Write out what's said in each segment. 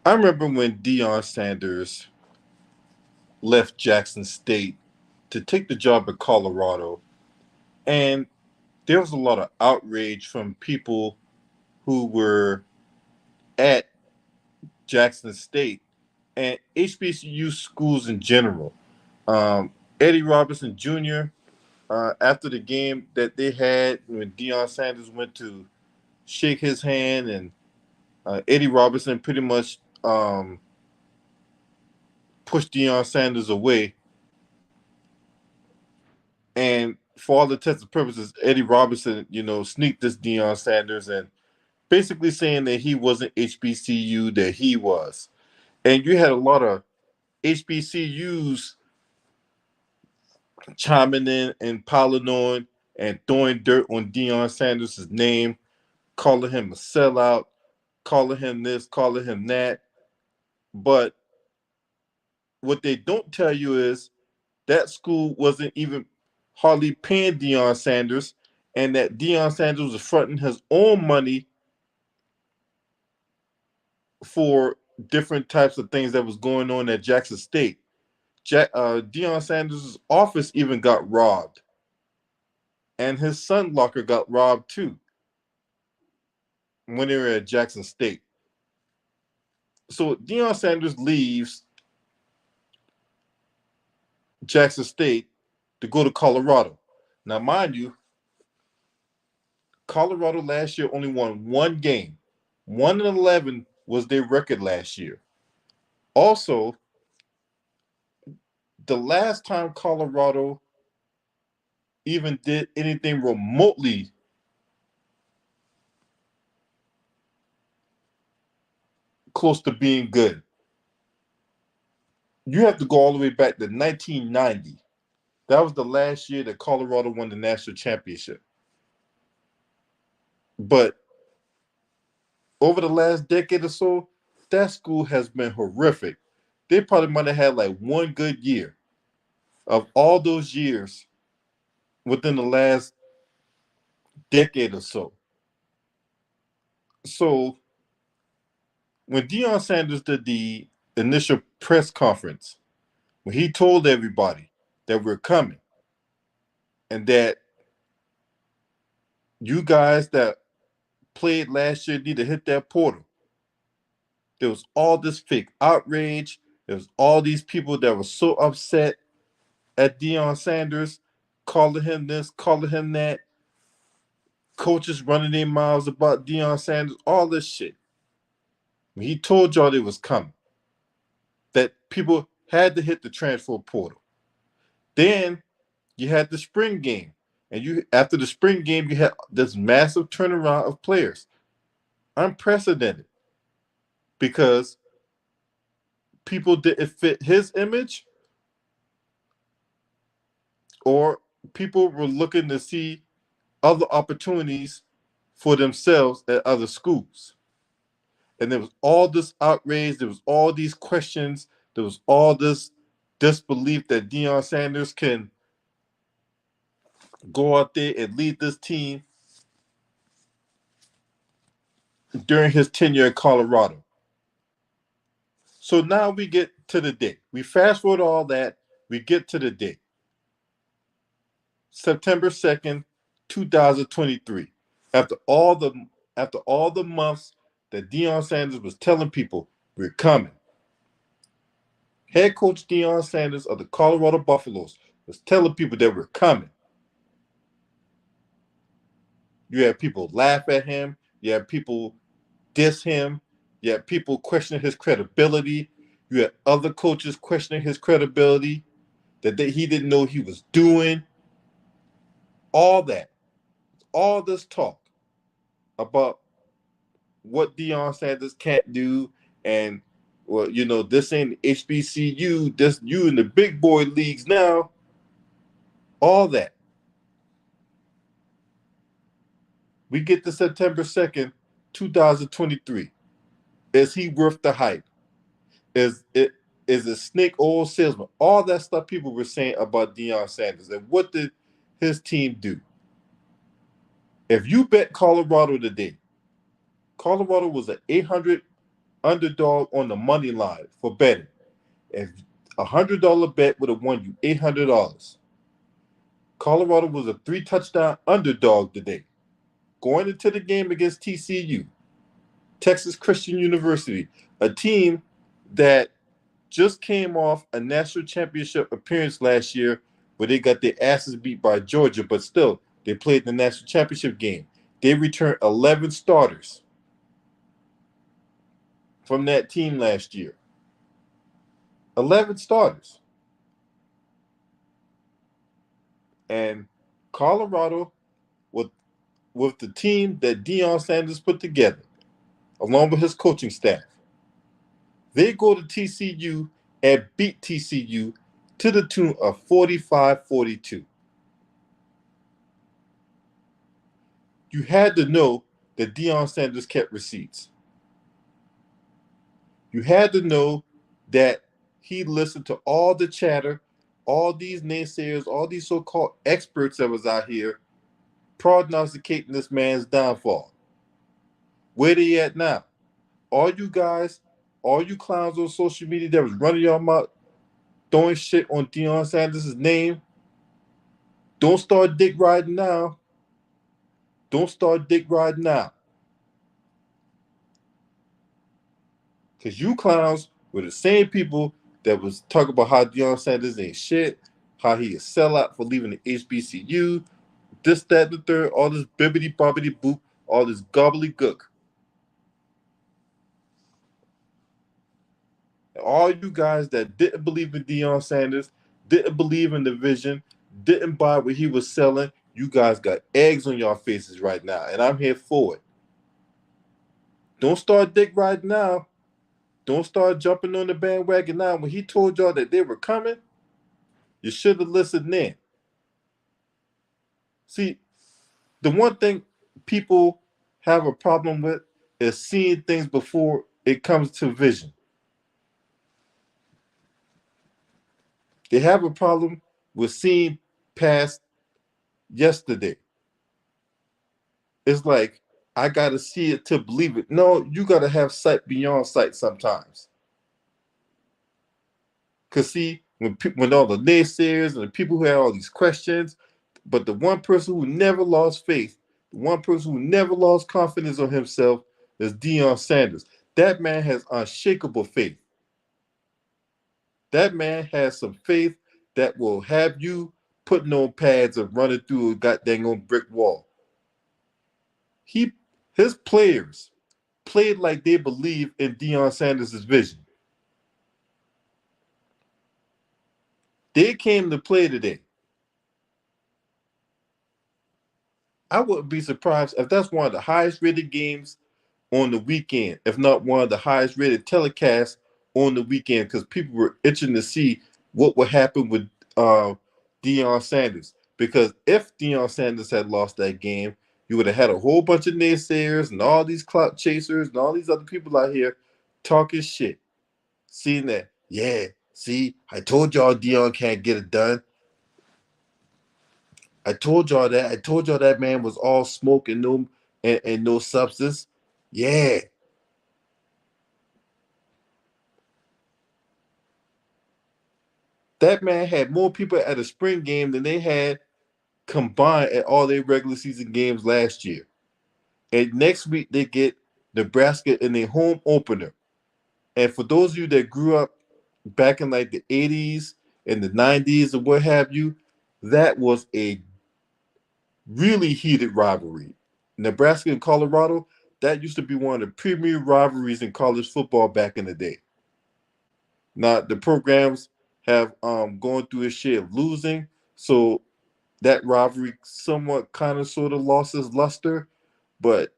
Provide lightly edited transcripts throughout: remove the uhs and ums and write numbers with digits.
I remember when Deion Sanders left Jackson State to take the job at Colorado, and there was a lot of outrage from people who were at Jackson State and HBCU schools in general. Eddie Robinson Jr., after the game that they had when Deion Sanders went to shake his hand, and Eddie Robinson pretty much pushed Deion Sanders away. And for all intents and purposes, Eddie Robinson, sneaked this Deion Sanders and basically saying that he wasn't HBCU, that he was. And you had a lot of HBCUs chiming in and piling on and throwing dirt on Deion Sanders' name, calling him a sellout, calling him this, calling him that. But what they don't tell you is that school wasn't even hardly paying Deion Sanders, and that Deion Sanders was fronting his own money for different types of things that was going on at Jackson State. Deion Sanders' office even got robbed, and his son locker got robbed too when they were at Jackson State. So Deion Sanders leaves Jackson State to go to Colorado. Now, mind you, Colorado last year only won one game. 1-11 was their record last year. Also, the last time Colorado even did anything remotely close to being good, you have to go all the way back to 1990. That was the last year that Colorado won the national championship. But over the last decade or so, that school has been horrific. They probably might have had like one good year of all those years within the last decade or so. So when Deion Sanders did the initial press conference, when he told everybody that we're coming and that you guys that played last year need to hit that portal, there was all this fake outrage. There was all these people that were so upset at Deion Sanders, calling him this, calling him that, coaches running their mouths about Deion Sanders, all this shit. When he told y'all it was coming, that people had to hit the transfer portal. Then you had the spring game. And you after the spring game, you had this massive turnaround of players. Unprecedented. Because people didn't fit his image, or people were looking to see other opportunities for themselves at other schools. And there was all this outrage, there was all these questions, there was all this disbelief that Deion Sanders can go out there and lead this team during his tenure in Colorado. So now we get to the day. We fast forward all that, we get to the day. September 2nd, 2023. After all the after all the months that Deion Sanders was telling people we're coming. Head coach Deion Sanders of the Colorado Buffaloes was telling people that we're coming. You had people laugh at him. You had people diss him. You had people questioning his credibility. You had other coaches questioning his credibility, that he didn't know he was doing. All that. All this talk about what Deion Sanders can't do, and well, this ain't HBCU, this you in the big boy leagues now. All that. We get to September 2nd, 2023. Is he worth the hype? Is a snake oil salesman? All that stuff people were saying about Deion Sanders. And what did his team do? If you bet Colorado today, Colorado was an underdog on the money line for betting. If $100 bet would have won you $800. Colorado was a 3-touchdown underdog today. Going into the game against TCU, Texas Christian University, a team that just came off a national championship appearance last year where they got their asses beat by Georgia, but still, they played the national championship game. They returned 11 starters from that team last year. 11 starters. And Colorado, with, with the team that Deion Sanders put together, along with his coaching staff, they go to TCU and beat TCU to the tune of 45-42. You had to know that Deion Sanders kept receipts. You had to know that he listened to all the chatter, all these naysayers, all these so-called experts that was out here prognosticating this man's downfall. Where they at now? All you guys, all you clowns on social media that was running your mouth, throwing shit on Deion Sanders' name, don't start dick riding now. Don't start dick riding now. Because you clowns were the same people that was talking about how Deion Sanders ain't shit, how he is sellout for leaving the HBCU, this, that, and the third, all this bibbity bobbity boop, all this gobbledygook. And all you guys that didn't believe in Deion Sanders, didn't believe in the vision, didn't buy what he was selling, you guys got eggs on your faces right now, and I'm here for it. Don't start dick riding now. Don't start jumping on the bandwagon now. When he told y'all that they were coming, you should have listened then. See, the one thing people have a problem with is seeing things before it comes to vision. They have a problem with seeing past yesterday. It's like, I got to see it to believe it. No, you got to have sight beyond sight sometimes. Because see, when all the naysayers and the people who had all these questions, but the one person who never lost faith, the one person who never lost confidence on himself is Deion Sanders. That man has unshakable faith. That man has some faith that will have you putting on pads and running through a goddamn on brick wall. His players played like they believe in Deion Sanders' vision. They came to play today. I wouldn't be surprised if that's one of the highest rated games on the weekend, if not one of the highest rated telecasts on the weekend, because people were itching to see what would happen with Deion Sanders. Because if Deion Sanders had lost that game, you would have had a whole bunch of naysayers and all these clout chasers and all these other people out here talking shit. Seeing that, yeah, see, I told y'all Deion can't get it done. I told y'all that. I told y'all that man was all smoke and no substance. Yeah. That man had more people at a spring game than they had combined at all their regular season games last year. And next week they get Nebraska in their home opener. And for those of you that grew up back in like the 80s and the 90s and what have you, that was a really heated rivalry. Nebraska and Colorado, that used to be one of the premier rivalries in college football back in the day. Now the programs have gone through a share of losing, so that rivalry somewhat kind of sort of lost its luster. But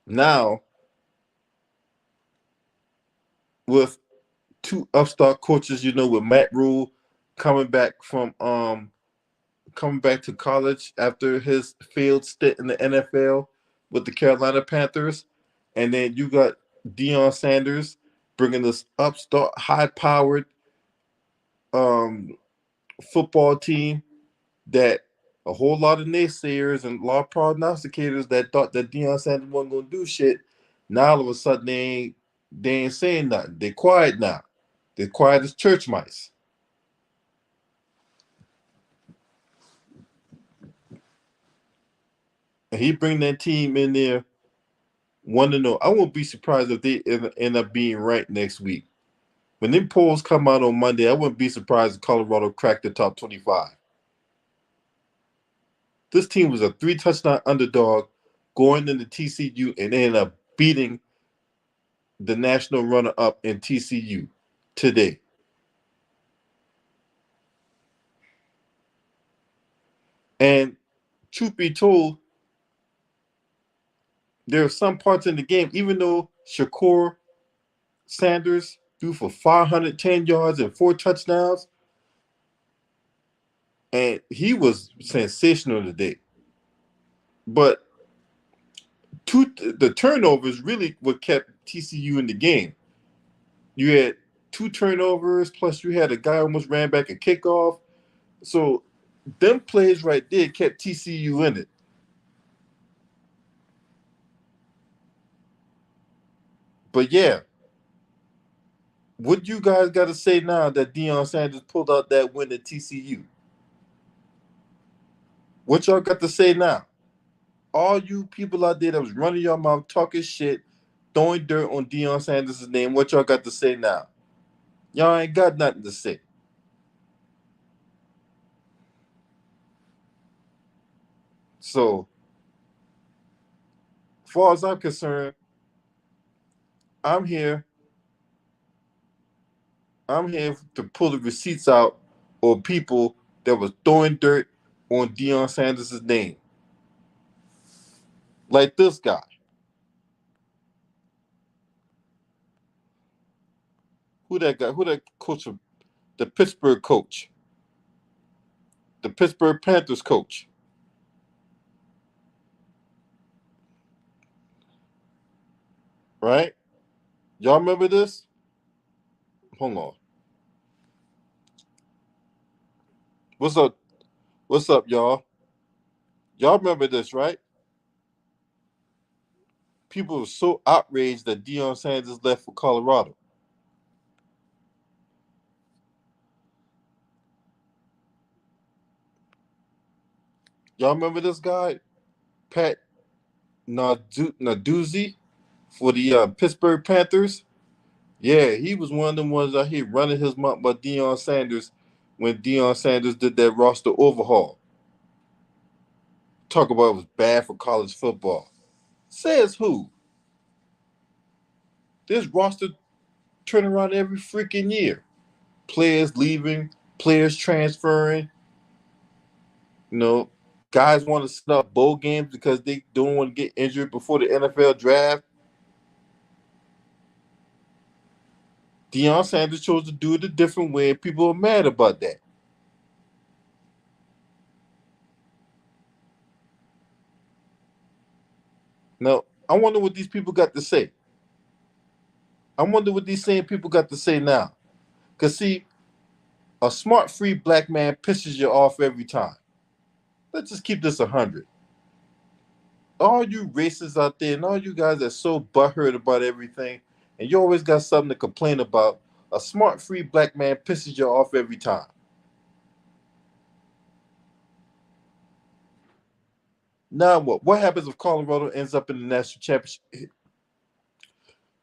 now with two upstart coaches, with Matt Rule coming back coming back to college after his failed stint in the NFL with the Carolina Panthers, and then you got Deion Sanders bringing this upstart, high-powered football team that a whole lot of naysayers and a lot of prognosticators that thought that Deion Sanders wasn't going to do shit, Now all of a sudden they ain't saying nothing. They quiet now. They're quiet as church mice. And he bring that team in there 1-0. I won't be surprised if they end up being ranked next week. When them polls come out on Monday, I wouldn't be surprised if Colorado cracked the top 25. This team was a 3-touchdown underdog going into TCU and they ended up beating the national runner-up in TCU today. And truth be told, there are some parts in the game, even though Shakur Sanders threw for 510 yards and 4 touchdowns, and he was sensational today. But the turnovers really what kept TCU in the game. You had 2 turnovers, plus you had a guy almost ran back a kickoff. So them plays right there kept TCU in it. But yeah, what you guys got to say now that Deion Sanders pulled out that win at TCU? What y'all got to say now? All you people out there that was running your mouth, talking shit, throwing dirt on Deion Sanders' name, what y'all got to say now? Y'all ain't got nothing to say. So, as far as I'm concerned, I'm here. I'm here to pull the receipts out on people that was throwing dirt on Deion Sanders' name. Like this guy. Who that guy? Who that coach? The Pittsburgh coach. The Pittsburgh Panthers coach. Right? Y'all remember this? Hold on. What's up? What's up, y'all? Y'all remember this, right? People were so outraged that Deion Sanders left for Colorado. Y'all remember this guy, Pat Narduzzi, for the Pittsburgh Panthers? Yeah, he was one of them ones out here running his mouth by Deion Sanders when Deion Sanders did that roster overhaul. Talk about it was bad for college football. Says who? This roster turn around every freaking year. Players leaving, players transferring. You know, guys want to set up bowl games because they don't want to get injured before the NFL draft. Deion Sanders chose to do it a different way, and people are mad about that. Now, I wonder what these people got to say. I wonder what these same people got to say now. Because, see, a smart, free black man pisses you off every time. Let's just keep this 100. All you racists out there and all you guys that so butthurt about everything, and you always got something to complain about, a smart, free black man pisses you off every time. Now what? What happens if Colorado ends up in the national championship?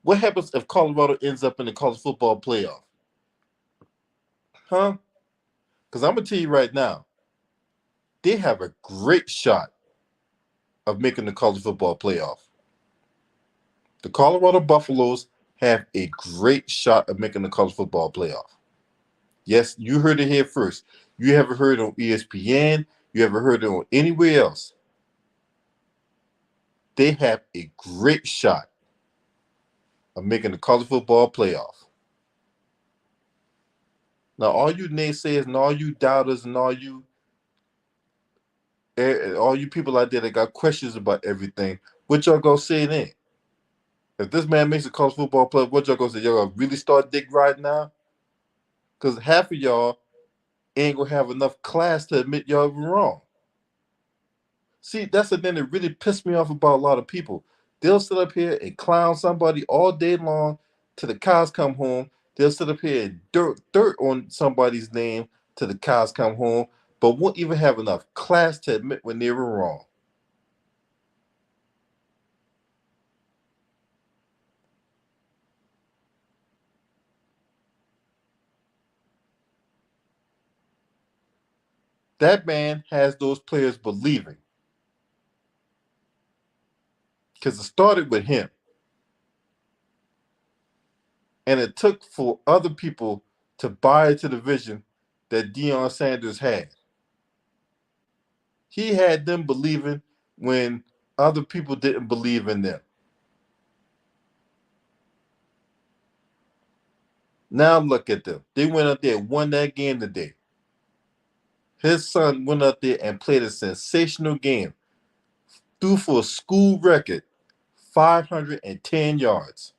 What happens if Colorado ends up in the college football playoff? Huh? Because I'm going to tell you right now, they have a great shot of making the college football playoff. The Colorado Buffaloes have a great shot of making the college football playoff. Yes, you heard it here first. You haven't heard it on ESPN. You haven't heard it on anywhere else. They have a great shot of making the college football playoff. Now, all you naysayers and all you doubters and all you people out there that got questions about everything, what y'all gonna say then? If this man makes a college football playoff, what y'all gonna say? Y'all gonna really start dick riding now? Because half of y'all ain't gonna have enough class to admit y'all were wrong. See, that's the thing that really pissed me off about a lot of people. They'll sit up here and clown somebody all day long till the cows come home. They'll sit up here and dirt on somebody's name till the cows come home, but won't even have enough class to admit when they were wrong. That man has those players believing because it started with him. And it took for other people to buy into the vision that Deion Sanders had. He had them believing when other people didn't believe in them. Now look at them. They went out there and won that game today. His son went out there and played a sensational game. Threw for a school record 510 yards.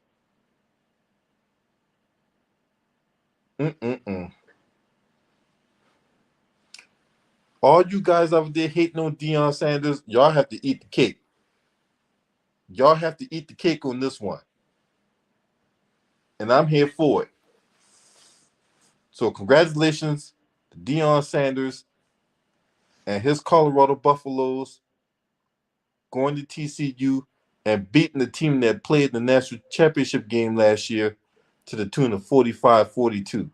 Mm-mm-mm. All you guys out there hating on Deion Sanders, y'all have to eat the cake. Y'all have to eat the cake on this one. And I'm here for it. So congratulations to Deion Sanders and his Colorado Buffaloes going to TCU and beating the team that played the national championship game last year to the tune of 45-42.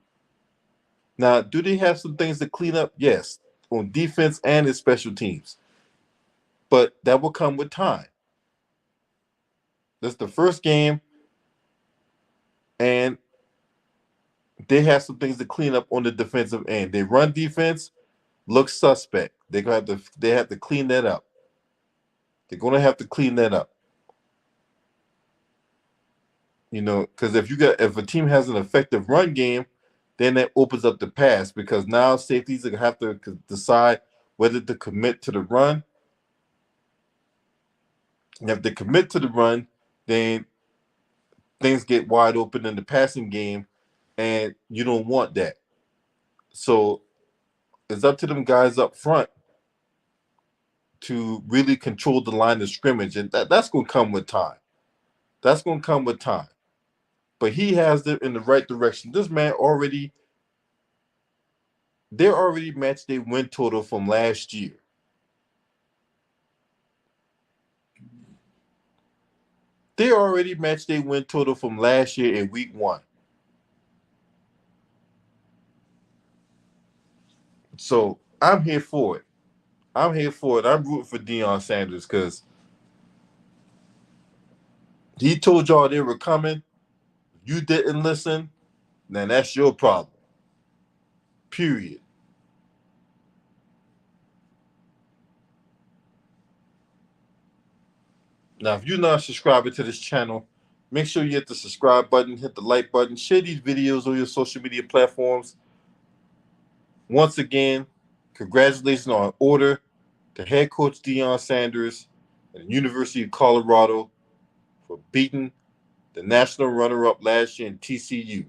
Now, do they have some things to clean up? Yes, on defense and in special teams. But that will come with time. That's the first game, and they have some things to clean up on the defensive end. They run defense looks suspect. They have to clean that up. They're gonna have to clean that up. Because if a team has an effective run game, then that opens up the pass because now safeties are gonna have to decide whether to commit to the run. And if they commit to the run, then things get wide open in the passing game, and you don't want that. So it's up to them guys up front to really control the line of scrimmage, and that's going to come with time. That's going to come with time. But he has them in the right direction. This man they're already matched their win total from last year. They already matched their win total from last year in week 1. So I'm here for it. I'm here for it. I'm rooting for Deion Sanders because he told y'all they were coming. You didn't listen, then that's your problem. Period. Now, if you're not subscribing to this channel, make sure you hit the subscribe button, hit the like button, share these videos on your social media platforms. Once again, congratulations on order to head coach Deion Sanders at the University of Colorado for beating the national runner-up last year in TCU.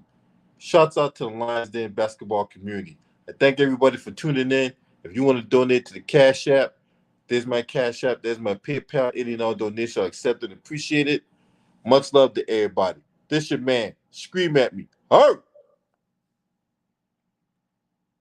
Shouts out to the Lions Den basketball community. I thank everybody for tuning in. If you want to donate to the Cash App, there's my Cash App. There's my PayPal. Any and all donation are accepted and appreciated. Much love to everybody. This your man. Scream at me. Hurt.